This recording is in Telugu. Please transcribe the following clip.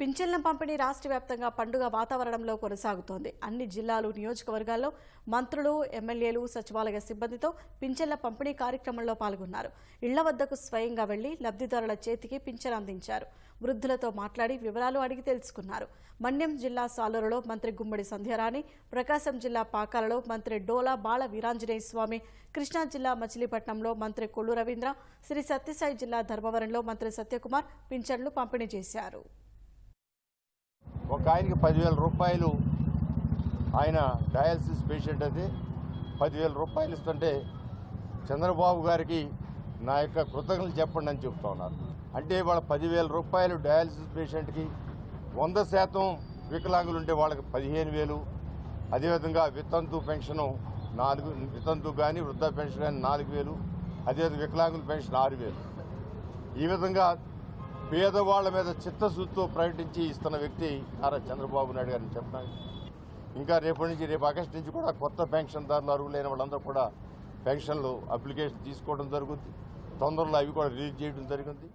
పింఛన్ల పంపిణీ రాష్ట్ర వ్యాప్తంగా పండుగ వాతావరణంలో కొనసాగుతోంది. అన్ని జిల్లాలు, నియోజకవర్గాల్లో మంత్రులు, ఎమ్మెల్యేలు, సచివాలయ సిబ్బందితో పింఛన్ల పంపిణీ కార్యక్రమంలో పాల్గొన్నారు. ఇళ్ల వద్దకు స్వయంగా వెళ్లి లబ్ధిదారుల చేతికి పింఛన్ అందించారు. వృద్ధులతో మాట్లాడి వివరాలు అడిగి తెలుసుకున్నారు. మన్యం జిల్లా సాలూరులో మంత్రి గుమ్మడి సంధ్యారాణి, ప్రకాశం జిల్లా పాకాలలో మంత్రి డోలా బాల వీరాంజనేయ స్వామి, కృష్ణా జిల్లా మచిలీపట్నంలో మంత్రి కొల్లు రవీంద్ర, శ్రీ సత్యసాయి జిల్లా ధర్మవరంలో మంత్రి సత్యకుమార్ పింఛన్లు పంపిణీ చేశారు. ఒక ఆయనకి 10,000 రూపాయలు, ఆయన డయాలసిస్ పేషెంట్ అయితే 10,000 రూపాయలు ఇస్తుంటే చంద్రబాబు గారికి నా యొక్క కృతజ్ఞతలు చెప్పండి అని చెప్తా ఉన్నారు. అంటే వాళ్ళ 10,000 రూపాయలు డయాలసిస్ పేషెంట్కి 100% వికలాంగులు ఉంటే వాళ్ళకి 15,000, అదేవిధంగా వితంతు పెన్షను 4, వితంతు కానీ వృద్ధ పెన్షన్ కానీ 4,000, అదేవిధంగా వికలాంగుల పెన్షన్ 6,000. ఈ విధంగా పేదవాళ్ల మీద చిత్తశుద్ధితో ప్రకటించి ఇస్తున్న వ్యక్తి నారా చంద్రబాబు నాయుడు గారిని చెప్తున్నాను. ఇంకా రేపు ఆగస్టు నుంచి కూడా కొత్త పెన్షన్దారులు అర్హులైన వాళ్ళందరూ కూడా పెన్షన్లు అప్లికేషన్ తీసుకోవడం జరుగుతుంది. తొందరలో అవి కూడా రిలీజ్ చేయడం జరిగింది.